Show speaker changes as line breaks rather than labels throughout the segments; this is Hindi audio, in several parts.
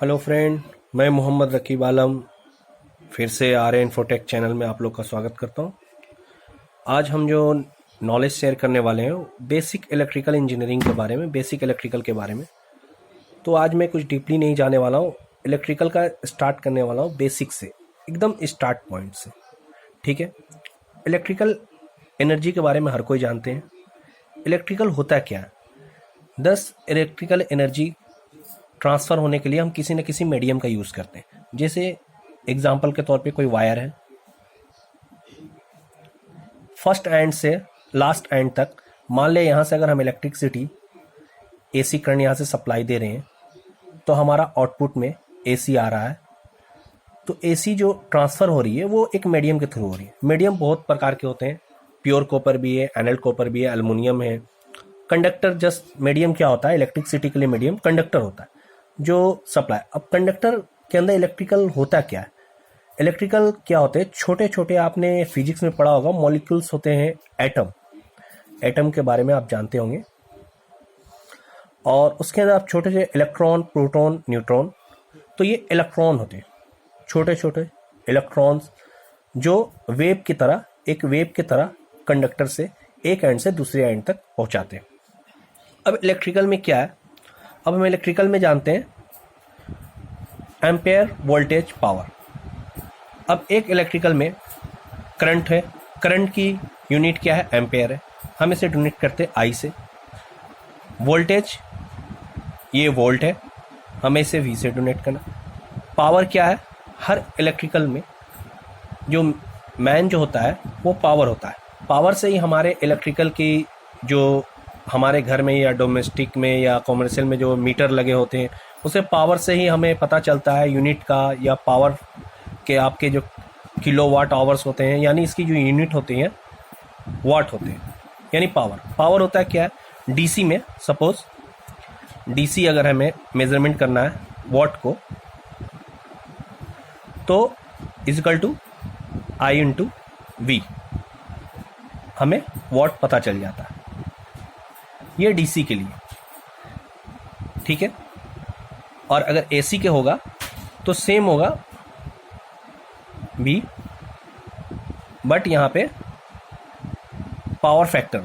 हेलो फ्रेंड, मैं मोहम्मद रकीब आलम फिर से आर इन्फोटेक चैनल में आप लोग का स्वागत करता हूं। आज हम जो नॉलेज शेयर करने वाले हैं बेसिक इलेक्ट्रिकल इंजीनियरिंग के बारे में, बेसिक इलेक्ट्रिकल के बारे में। तो आज मैं कुछ डीपली नहीं जाने वाला हूं, इलेक्ट्रिकल का स्टार्ट करने वाला हूं बेसिक से, एकदम स्टार्ट पॉइंट से। ठीक है, इलेक्ट्रिकल एनर्जी के बारे में हर कोई जानते हैं। इलेक्ट्रिकल होता क्या है? इलेक्ट्रिकल एनर्जी ट्रांसफ़र होने के लिए हम किसी न किसी मीडियम का यूज़ करते हैं। जैसे एग्जांपल के तौर पे कोई वायर है, फर्स्ट एंड से लास्ट एंड तक, मान ले यहाँ से अगर हम इलेक्ट्रिसिटी एसी करंट यहाँ से सप्लाई दे रहे हैं तो हमारा आउटपुट में एसी आ रहा है। तो एसी जो ट्रांसफ़र हो रही है वो एक मीडियम के थ्रू हो रही है। मीडियम बहुत प्रकार के होते हैं, प्योर कॉपर भी है, एनल्ड कॉपर भी है, एल्युमिनियम है। कंडक्टर जस्ट मीडियम क्या होता है? इलेक्ट्रिसिटी के लिए मीडियम कंडक्टर होता है जो सप्लाई। अब कंडक्टर के अंदर इलेक्ट्रिकल होता क्या है? इलेक्ट्रिकल क्या होते हैं? छोटे छोटे, आपने फिजिक्स में पढ़ा होगा, मॉलिक्यूल्स होते हैं, एटम। एटम के बारे में आप जानते होंगे। और उसके अंदर आप छोटे छोटे इलेक्ट्रॉन, प्रोटॉन, न्यूट्रॉन। तो ये इलेक्ट्रॉन होते हैं, छोटे छोटे इलेक्ट्रॉन्स जो वेव की तरह, एक वेव की तरह कंडक्टर से एक एंड से दूसरे एंड तक पहुंचाते हैं। अब इलेक्ट्रिकल में क्या है? अब हम इलेक्ट्रिकल में जानते हैं एम्पेयर, वोल्टेज, पावर। अब एक इलेक्ट्रिकल में करंट है, करंट की यूनिट क्या है? एम्पेयर है। हम इसे डोनेट करते हैं आई से। वोल्टेज, ये वोल्ट है, हमें इसे वी से डोनेट करना। पावर क्या है? हर इलेक्ट्रिकल में जो मैन जो होता है वो पावर होता है। पावर से ही हमारे इलेक्ट्रिकल की, जो हमारे घर में या डोमेस्टिक में या कॉमर्शियल में जो मीटर लगे होते हैं, उसे पावर से ही हमें पता चलता है यूनिट का, या पावर के आपके जो किलोवाट आवर्स होते हैं, यानी इसकी जो यूनिट होती हैं वाट होते हैं, यानी पावर। पावर होता है क्या है? डीसी में सपोज डीसी अगर हमें मेजरमेंट करना है वाट को, तो is equal to I into V, हमें वाट पता चल जाता है। ये डीसी के लिए, ठीक है। और अगर एसी के होगा तो सेम होगा बी, बट यहाँ पे पावर फैक्टर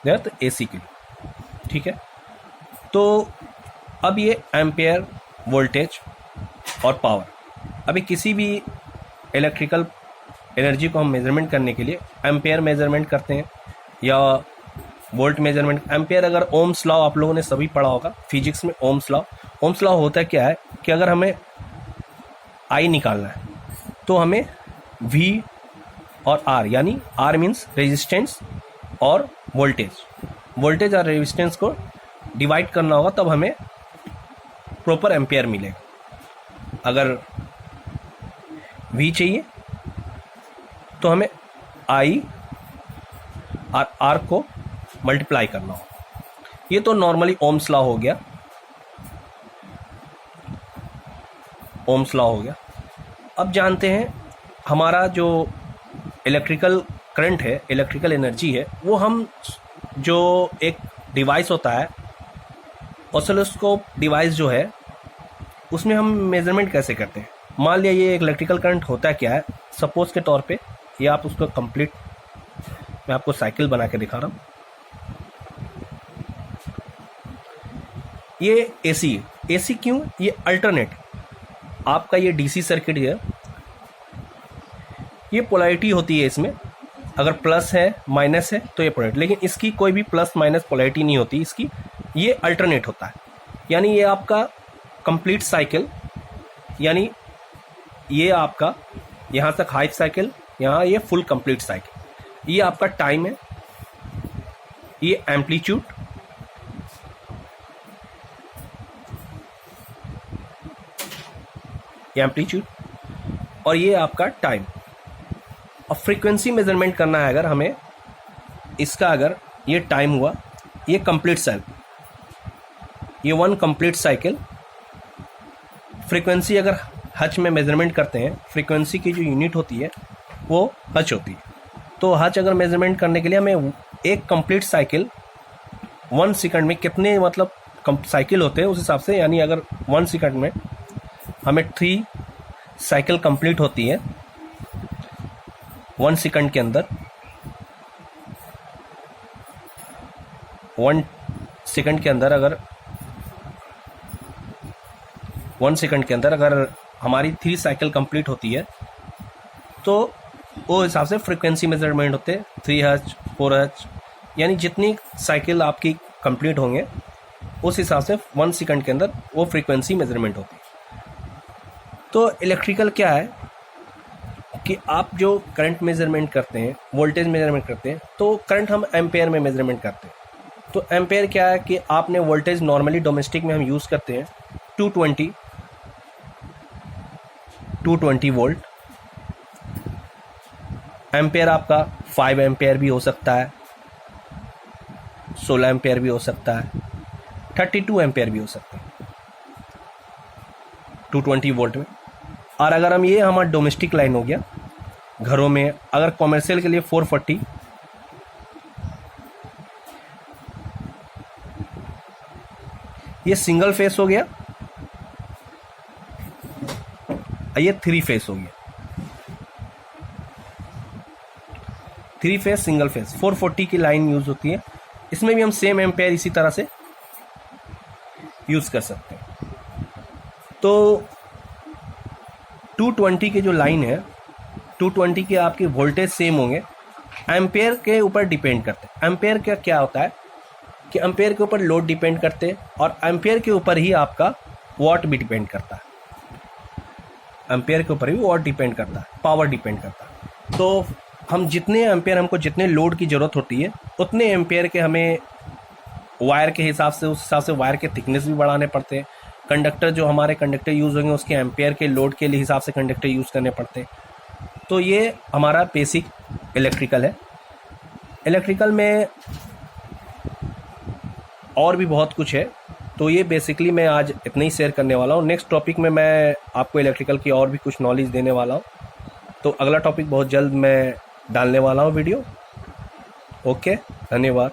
तो एसी के लिए, ठीक है। तो अब ये एम्पेयर, वोल्टेज और पावर, अभी किसी भी इलेक्ट्रिकल एनर्जी को हम मेजरमेंट करने के लिए एम्पेयर मेजरमेंट करते हैं या वोल्ट मेजरमेंट। एम्पेयर, अगर ओम्स लॉ आप लोगों ने सभी पढ़ा होगा फिजिक्स में, ओम्स लॉ होता क्या है कि अगर हमें आई निकालना है तो हमें वी और आर, यानी आर मीन्स रेजिस्टेंस और वोल्टेज और रेजिस्टेंस को डिवाइड करना होगा, तब हमें प्रॉपर एम्पेयर मिलेगा। अगर वी चाहिए तो हमें आई और आर को मल्टीप्लाई करना हो। ये तो नॉर्मली ओम्स लॉ हो गया, अब जानते हैं हमारा जो इलेक्ट्रिकल करंट है, इलेक्ट्रिकल एनर्जी है, वो हम जो एक डिवाइस होता है, ऑसिलोस्कोप डिवाइस जो है, उसमें हम मेजरमेंट कैसे करते हैं। मान लिया ये इलेक्ट्रिकल करंट होता क्या है, सपोज के तौर पे, या आप उसको कंप्लीट, मैं आपको साइकिल बना के दिखा रहा हूँ। ये एसी क्यों? ये अल्टरनेट, आपका ये डीसी सर्किट है, ये पोलैरिटी होती है इसमें, अगर प्लस है माइनस है तो ये पोलैरिटी, लेकिन इसकी कोई भी प्लस माइनस पोलैरिटी नहीं होती इसकी, ये अल्टरनेट होता है। यानी ये आपका कंप्लीट साइकिल, यानी ये आपका यहाँ तक हाफ साइकिल, यहाँ ये फुल कंप्लीट साइकिल, ये आपका टाइम है, ये एम्पलीट्यूड, और ये आपका टाइम। अब फ्रीक्वेंसी मेजरमेंट करना है अगर हमें इसका, अगर ये टाइम हुआ, ये कंप्लीट साइकिल, ये वन कंप्लीट साइकिल। फ्रीक्वेंसी अगर हच में मेजरमेंट करते हैं, फ्रीक्वेंसी की जो यूनिट होती है वो हच होती है। तो हच अगर मेजरमेंट करने के लिए हमें एक कंप्लीट साइकिल 1 सेकंड में कितने मतलब साइकिल होते हैं उस हिसाब से, यानी अगर 1 सेकंड में हमें 3 साइकिल कंप्लीट होती है 1 सेकंड के अंदर, 1 सेकंड के अंदर अगर 1 सेकंड के अंदर अगर हमारी 3 साइकिल कंप्लीट होती है तो वो हिसाब से फ्रीक्वेंसी मेजरमेंट होते हैं 3 हर्ट्ज 4 हर्ट्ज, यानी जितनी साइकिल आपकी कंप्लीट होंगे उस हिसाब से 1 सेकंड के अंदर वो फ्रीक्वेंसी मेजरमेंट होती है। तो इलेक्ट्रिकल क्या है कि आप जो करंट मेजरमेंट करते हैं, वोल्टेज मेजरमेंट करते हैं, तो करंट हम एम्पेयर में मेजरमेंट करते हैं। तो एम्पेयर क्या है कि आपने वोल्टेज नॉर्मली डोमेस्टिक में हम यूज़ करते हैं 220 वोल्ट। एम्पेयर आपका 5 एम्पेयर भी हो सकता है, 16 एम्पेयर भी हो सकता है, 32 एम्पेयर भी हो सकता है 220 वोल्ट में। और अगर हम ये हमारा डोमेस्टिक लाइन हो गया घरों में, अगर कॉमर्शियल के लिए 440, ये सिंगल फेस हो गया, ये 3 फेस हो गया, 3 फेस सिंगल फेस 440 की लाइन यूज होती है। इसमें भी हम सेम एम्पेयर इसी तरह से यूज कर सकते हैं। तो 220 की जो लाइन है, 220 के आपके वोल्टेज सेम होंगे, एम्पेयर के ऊपर डिपेंड करते हैं। एम्पेयर का क्या होता है कि एम्पेयर के ऊपर लोड डिपेंड करते हैं और एम्पेयर के ऊपर ही आपका वॉट भी डिपेंड करता है। एम्पेयर के ऊपर ही वॉट डिपेंड करता है, पावर डिपेंड करता है। तो हम जितने एम्पेयर, हमको जितने लोड की ज़रूरत होती है उतने एम्पेयर के हमें वायर के हिसाब से, उस हिसाब से वायर के थिकनेस भी बढ़ाने पड़ते हैं। कंडक्टर जो हमारे कंडक्टर यूज़ होंगे उसके एम्पेयर के लोड के लिए हिसाब से कंडक्टर यूज़ करने पड़ते हैं। तो ये हमारा बेसिक इलेक्ट्रिकल है। इलेक्ट्रिकल में और भी बहुत कुछ है, तो ये बेसिकली मैं आज इतना ही शेयर करने वाला हूँ। नेक्स्ट टॉपिक में मैं आपको इलेक्ट्रिकल की और भी कुछ नॉलेज देने वाला हूँ। तो अगला टॉपिक बहुत जल्द मैं डालने वाला हूँ वीडियो। ओके, धन्यवाद।